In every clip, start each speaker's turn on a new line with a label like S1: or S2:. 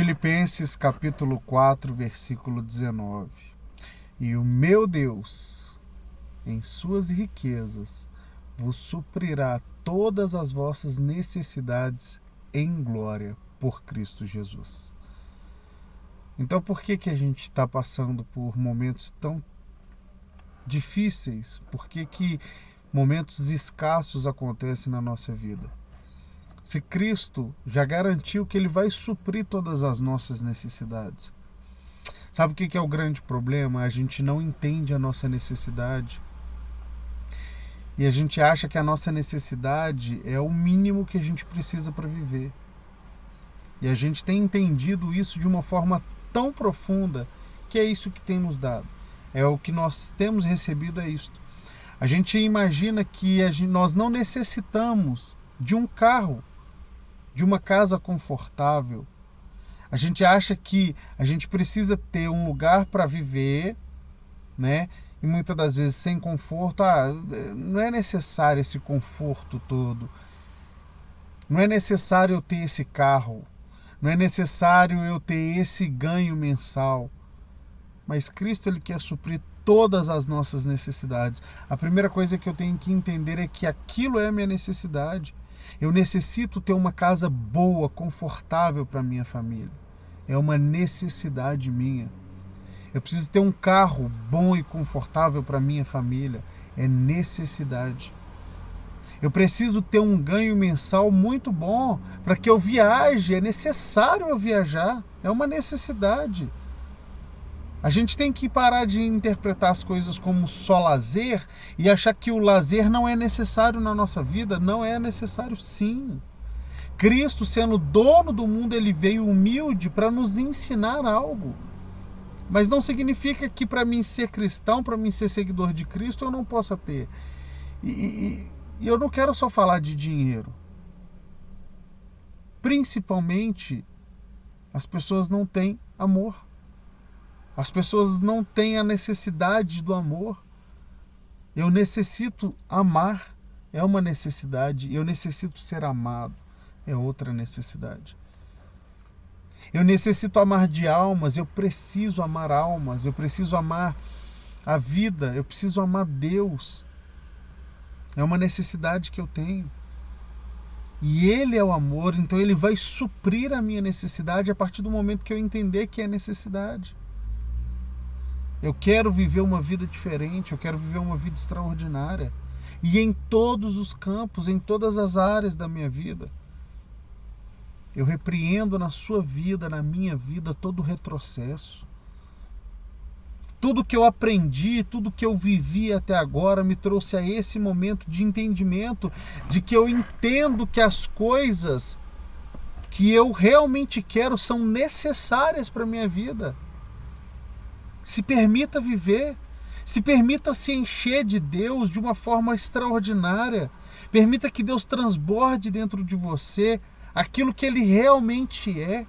S1: Filipenses capítulo 4, versículo 19. E o meu Deus, em suas riquezas, vos suprirá todas as vossas necessidades em glória por Cristo Jesus. Então, por que a gente está passando por momentos tão difíceis? Por que momentos escassos acontecem na nossa vida? Se Cristo já garantiu que Ele vai suprir todas as nossas necessidades. Sabe o que é o grande problema? A gente não entende a nossa necessidade. E a gente acha que a nossa necessidade é o mínimo que a gente precisa para viver. E a gente tem entendido isso de uma forma tão profunda que é isso que tem nos dado. É o que nós temos recebido, é isto. A gente imagina que nós não necessitamos de um carro, de uma casa confortável. A gente acha que a gente precisa ter um lugar para viver, né? E muitas das vezes sem conforto. Não é necessário esse conforto todo. Não é necessário eu ter esse carro. Não é necessário eu ter esse ganho mensal. Mas Cristo, Ele quer suprir todas as nossas necessidades. A primeira coisa que eu tenho que entender é que aquilo é a minha necessidade. Eu necessito ter uma casa boa, confortável para minha família. É uma necessidade minha. Eu preciso ter um carro bom e confortável para minha família. É necessidade. Eu preciso ter um ganho mensal muito bom para que eu viaje. É necessário eu viajar. É uma necessidade. A gente tem que parar de interpretar as coisas como só lazer e achar que o lazer não é necessário na nossa vida. Não é necessário, sim. Cristo, sendo dono do mundo, Ele veio humilde para nos ensinar algo. Mas não significa que para mim ser cristão, para mim ser seguidor de Cristo, eu não possa ter. E eu não quero só falar de dinheiro. Principalmente, as pessoas não têm amor. As pessoas não têm a necessidade do amor. Eu necessito amar, é uma necessidade. Eu necessito ser amado, é outra necessidade. Eu necessito amar de almas, eu preciso amar almas, eu preciso amar a vida, eu preciso amar Deus. É uma necessidade que eu tenho. E Ele é o amor, então Ele vai suprir a minha necessidade a partir do momento que eu entender que é necessidade. Eu quero viver uma vida diferente, eu quero viver uma vida extraordinária. E em todos os campos, em todas as áreas da minha vida. Eu repreendo na sua vida, na minha vida, todo o retrocesso. Tudo que eu aprendi, tudo que eu vivi até agora me trouxe a esse momento de entendimento, de que eu entendo que as coisas que eu realmente quero são necessárias para a minha vida. Se permita viver, se permita se encher de Deus de uma forma extraordinária. Permita que Deus transborde dentro de você aquilo que Ele realmente é.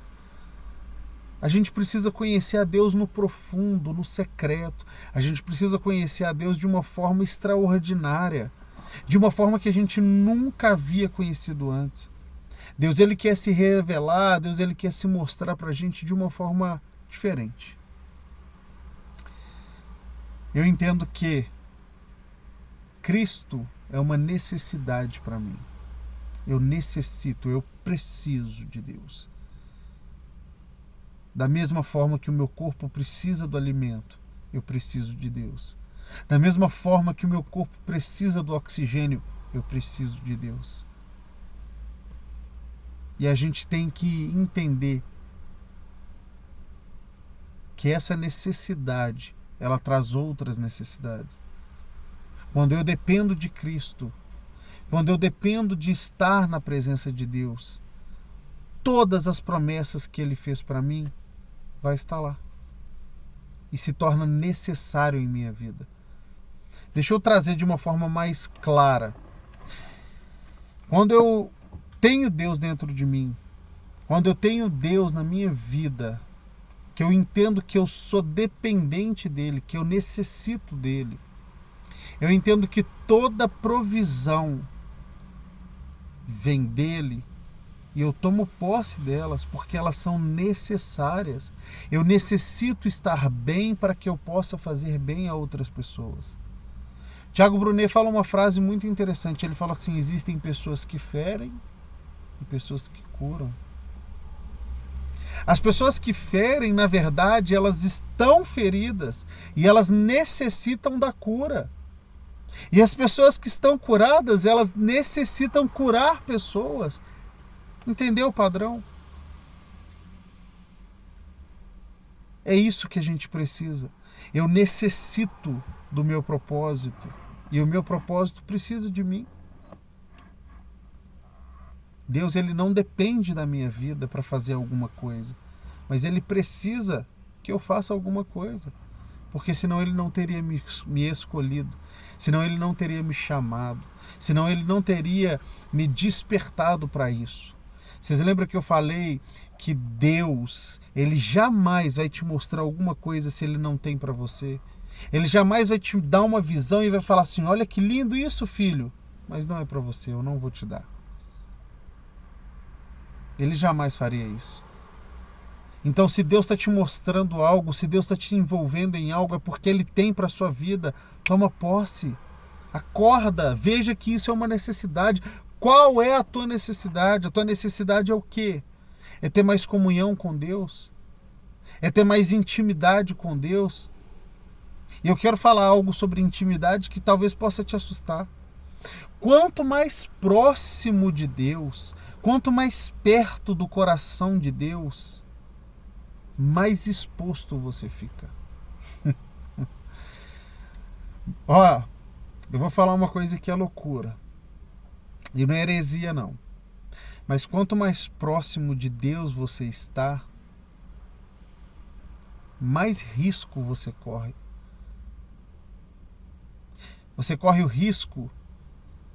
S1: A gente precisa conhecer a Deus no profundo, no secreto. A gente precisa conhecer a Deus de uma forma extraordinária, de uma forma que a gente nunca havia conhecido antes. Deus, Ele quer se revelar, Deus, Ele quer se mostrar para a gente de uma forma diferente. Eu entendo que Cristo é uma necessidade para mim. Eu necessito, eu preciso de Deus. Da mesma forma que o meu corpo precisa do alimento, eu preciso de Deus. Da mesma forma que o meu corpo precisa do oxigênio, eu preciso de Deus. E a gente tem que entender que essa necessidade, ela traz outras necessidades. Quando eu dependo de Cristo, quando eu dependo de estar na presença de Deus, todas as promessas que Ele fez para mim vai estar lá. E se torna necessário em minha vida. Deixa eu trazer de uma forma mais clara. Quando eu tenho Deus dentro de mim, quando eu tenho Deus na minha vida, que eu entendo que eu sou dependente dEle, que eu necessito dEle, eu entendo que toda provisão vem dEle, E eu tomo posse delas porque elas são necessárias. Eu necessito estar bem para que eu possa fazer bem a outras pessoas. Tiago Brunet fala uma frase muito interessante. Ele fala assim: existem pessoas que ferem e pessoas que curam. As pessoas que ferem, na verdade, elas estão feridas e elas necessitam da cura. E as pessoas que estão curadas, elas necessitam curar pessoas. Entendeu o padrão? É isso que a gente precisa. Eu necessito do meu propósito e o meu propósito precisa de mim. Deus, ele não depende da minha vida para fazer alguma coisa, mas ele precisa que eu faça alguma coisa, porque senão ele não teria me escolhido, senão ele não teria me chamado, senão ele não teria me despertado para isso. Vocês lembram que eu falei que Deus, ele jamais vai te mostrar alguma coisa se ele não tem para você? Ele jamais vai te dar uma visão e vai falar assim: olha que lindo isso, filho, mas não é para você, eu não vou te dar. Ele jamais faria isso. Então, se Deus está te mostrando algo, se Deus está te envolvendo em algo, é porque Ele tem para a sua vida. Toma posse. Acorda. Veja que isso é uma necessidade. Qual é a tua necessidade? A tua necessidade é o quê? É ter mais comunhão com Deus? É ter mais intimidade com Deus? E eu quero falar algo sobre intimidade que talvez possa te assustar. Quanto mais próximo de Deus, quanto mais perto do coração de Deus, mais exposto você fica. Ó, eu vou falar uma coisa que é loucura. E não é heresia, não. Mas quanto mais próximo de Deus você está, mais risco você corre. Você corre o risco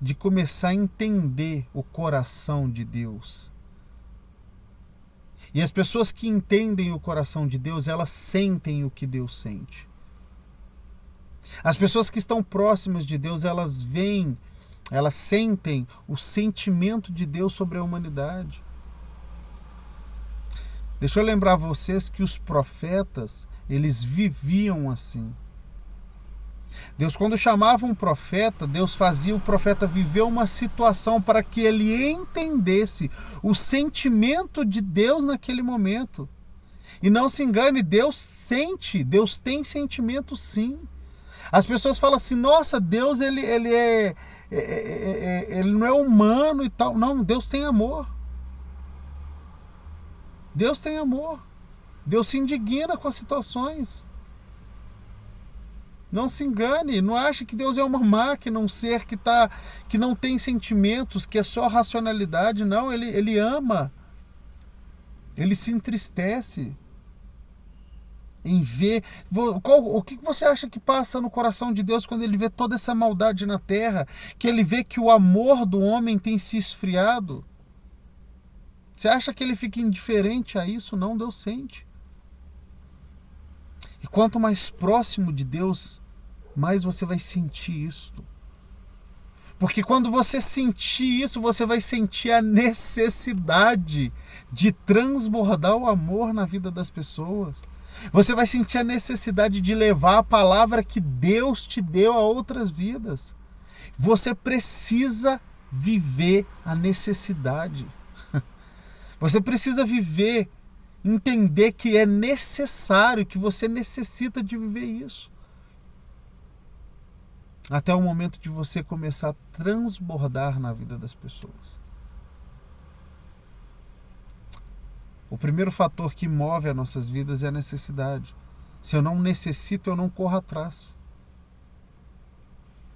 S1: de começar a entender o coração de Deus. E as pessoas que entendem o coração de Deus, elas sentem o que Deus sente. As pessoas que estão próximas de Deus, elas veem, elas sentem o sentimento de Deus sobre a humanidade. Deixa eu lembrar vocês que os profetas, eles viviam assim. Deus, quando chamava um profeta, Deus fazia o profeta viver uma situação para que ele entendesse o sentimento de Deus naquele momento. E não se engane, Deus sente, Deus tem sentimento sim. As pessoas falam assim: nossa, Deus ele não é humano e tal. Não, Deus tem amor. Deus tem amor. Deus se indigna com as situações. Não se engane, não ache que Deus é uma máquina, um ser que não tem sentimentos, que é só racionalidade. Não, ele ama. Ele se entristece em ver. O que você acha que passa no coração de Deus quando ele vê toda essa maldade na terra? Que ele vê que o amor do homem tem se esfriado? Você acha que ele fica indiferente a isso? Não, Deus sente. E quanto mais próximo de Deus, mais você vai sentir isso. Porque quando você sentir isso, você vai sentir a necessidade de transbordar o amor na vida das pessoas. Você vai sentir a necessidade de levar a palavra que Deus te deu a outras vidas. Você precisa viver a necessidade. Você precisa viver, entender que é necessário, que você necessita de viver isso. Até o momento de você começar a transbordar na vida das pessoas. O primeiro fator que move as nossas vidas é a necessidade. Se eu não necessito, eu não corro atrás.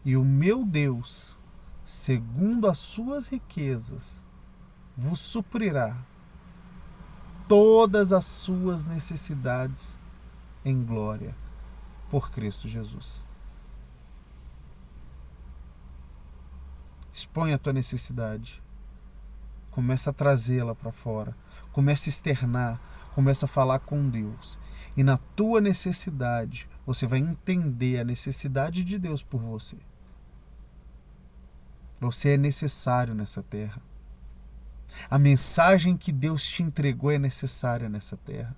S1: E o meu Deus, segundo as suas riquezas, vos suprirá todas as suas necessidades em glória por Cristo Jesus. Expõe a tua necessidade. Começa a trazê-la para fora. Começa a externar. Começa a falar com Deus. E na tua necessidade, você vai entender a necessidade de Deus por você. Você é necessário nessa terra. A mensagem que Deus te entregou é necessária nessa terra.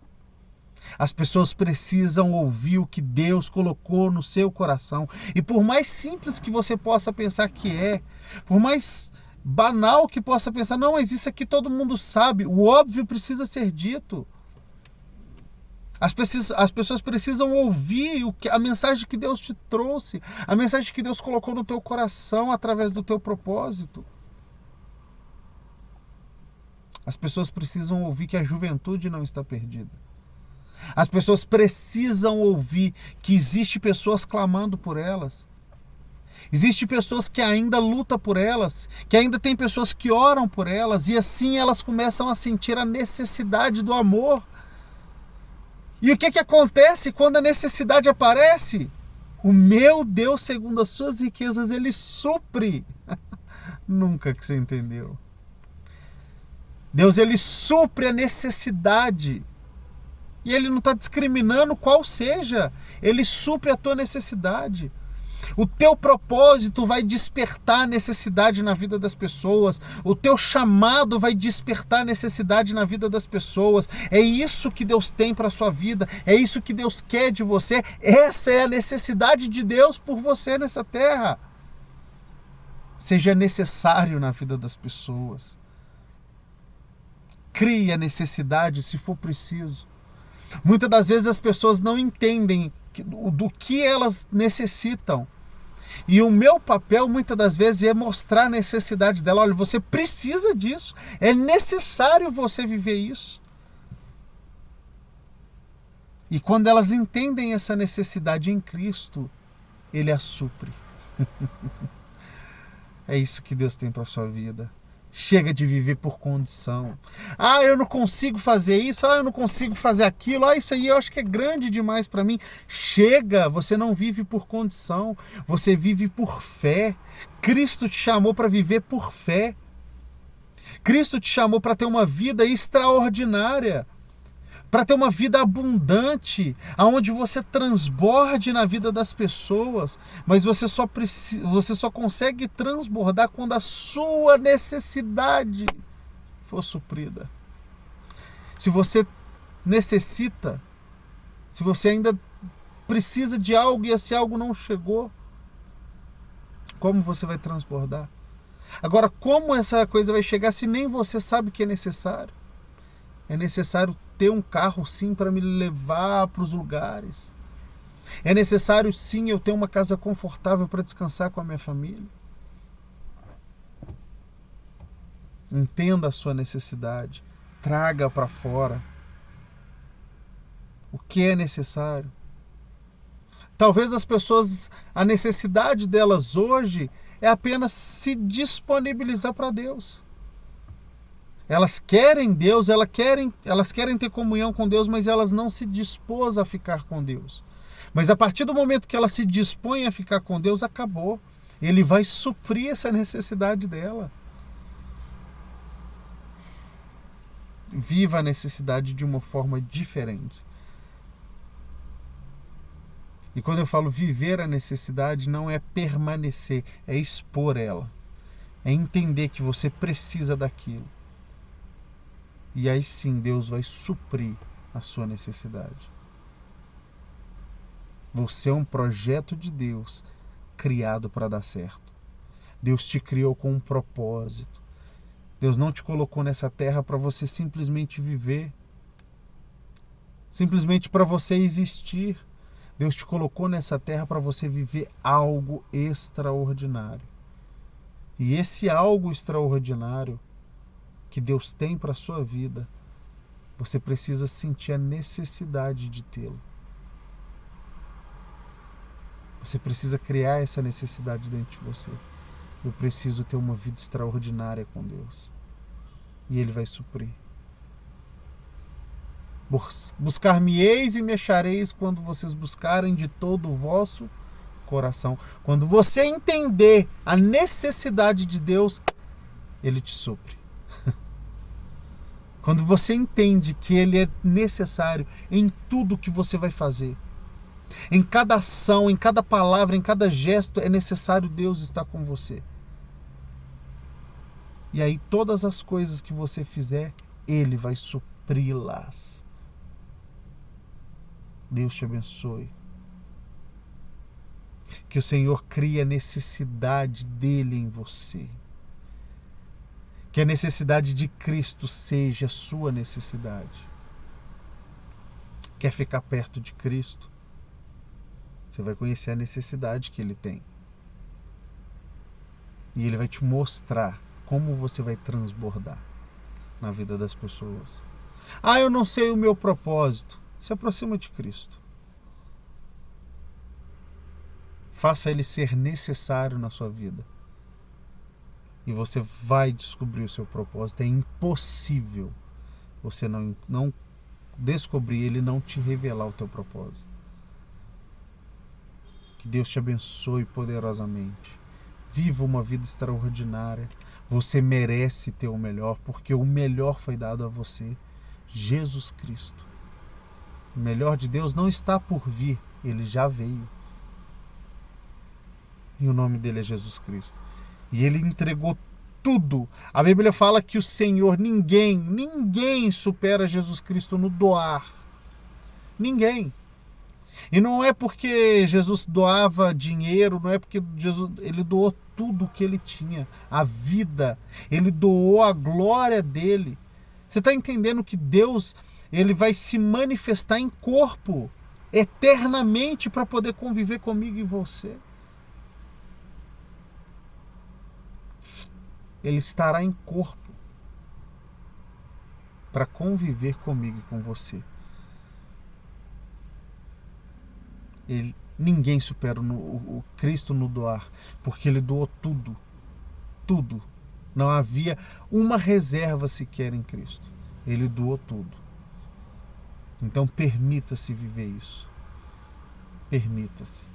S1: As pessoas precisam ouvir o que Deus colocou no seu coração. E por mais simples que você possa pensar que é, por mais banal que possa pensar, não, mas isso aqui todo mundo sabe, o óbvio precisa ser dito. As pessoas precisam ouvir a mensagem que Deus te trouxe, a mensagem que Deus colocou no teu coração através do teu propósito. As pessoas precisam ouvir que a juventude não está perdida. As pessoas precisam ouvir que existe pessoas clamando por elas. Existem pessoas que ainda lutam por elas, que ainda tem pessoas que oram por elas, e assim elas começam a sentir a necessidade do amor. E o que acontece quando a necessidade aparece? O meu Deus, segundo as suas riquezas, Ele supre. Nunca que você entendeu. Deus, Ele supre a necessidade. E Ele não está discriminando qual seja. Ele supre a tua necessidade. O teu propósito vai despertar necessidade na vida das pessoas. O teu chamado vai despertar necessidade na vida das pessoas. É isso que Deus tem para a sua vida. É isso que Deus quer de você. Essa é a necessidade de Deus por você nessa terra. Seja necessário na vida das pessoas. Crie a necessidade se for preciso. Muitas das vezes as pessoas não entendem do que elas necessitam. E o meu papel, muitas das vezes, é mostrar a necessidade dela. Olha, você precisa disso. É necessário você viver isso. E quando elas entendem essa necessidade em Cristo, Ele a supre. É isso que Deus tem para a sua vida. Chega de viver por condição. Ah, eu não consigo fazer isso. Ah, eu não consigo fazer aquilo. Ah, isso aí eu acho que é grande demais para mim. Chega, você não vive por condição. Você vive por fé. Cristo te chamou para viver por fé. Cristo te chamou para ter uma vida extraordinária. Para ter uma vida abundante, onde você transborde na vida das pessoas, mas você só consegue transbordar quando a sua necessidade for suprida. Se você necessita, se você ainda precisa de algo e esse algo não chegou, como você vai transbordar? Agora, como essa coisa vai chegar se nem você sabe que é necessário? É necessário ter um carro, sim, para me levar para os lugares. É necessário, sim, eu ter uma casa confortável para descansar com a minha família. Entenda a sua necessidade. Traga para fora. O que é necessário? Talvez as pessoas, a necessidade delas hoje é apenas se disponibilizar para Deus. Elas querem Deus, elas querem ter comunhão com Deus, mas elas não se dispôs a ficar com Deus. Mas a partir do momento que ela se dispõe a ficar com Deus, acabou. Ele vai suprir essa necessidade dela. Viva a necessidade de uma forma diferente. E quando eu falo viver a necessidade, não é permanecer, é expor ela. É entender que você precisa daquilo. E aí sim Deus vai suprir a sua necessidade. Você é um projeto de Deus criado para dar certo. Deus te criou com um propósito. Deus não te colocou nessa terra para você simplesmente viver. Simplesmente para você existir. Deus te colocou nessa terra para você viver algo extraordinário. E esse algo extraordinário que Deus tem para a sua vida, você precisa sentir a necessidade de tê-lo. Você precisa criar essa necessidade dentro de você. Eu preciso ter uma vida extraordinária com Deus. E Ele vai suprir. Buscar-me-eis e me achareis quando vocês buscarem de todo o vosso coração. Quando você entender a necessidade de Deus, Ele te supre. Quando você entende que Ele é necessário em tudo que você vai fazer, em cada ação, em cada palavra, em cada gesto, é necessário Deus estar com você. E aí todas as coisas que você fizer, Ele vai supri-las. Deus te abençoe. Que o Senhor crie a necessidade dele em você. Que a necessidade de Cristo seja a sua necessidade. Quer ficar perto de Cristo? Você vai conhecer a necessidade que Ele tem. E Ele vai te mostrar como você vai transbordar na vida das pessoas. Ah, eu não sei o meu propósito. Se aproxima de Cristo. Faça Ele ser necessário na sua vida. E você vai descobrir o seu propósito. É impossível você não descobrir Ele, não te revelar o teu propósito. Que Deus te abençoe poderosamente. Viva uma vida extraordinária. Você merece ter o melhor, porque o melhor foi dado a você, Jesus Cristo. O melhor de Deus não está por vir, Ele já veio. E o nome dele é Jesus Cristo. E Ele entregou tudo. A Bíblia fala que o Senhor, ninguém supera Jesus Cristo no doar. Ninguém. E não é porque Jesus doava dinheiro, não é porque Ele doou tudo o que Ele tinha. A vida. Ele doou a glória dele. Você está entendendo que Deus, Ele vai se manifestar em corpo eternamente para poder conviver comigo e você? Ele estará em corpo para conviver comigo e com você. Ninguém supera o Cristo no doar, porque Ele doou tudo. Tudo. Não havia uma reserva sequer em Cristo. Ele doou tudo. Então permita-se viver isso. Permita-se.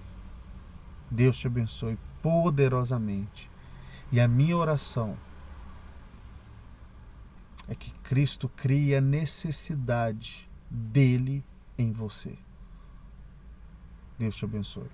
S1: Deus te abençoe poderosamente. E a minha oração é que Cristo crie a necessidade dele em você. Deus te abençoe.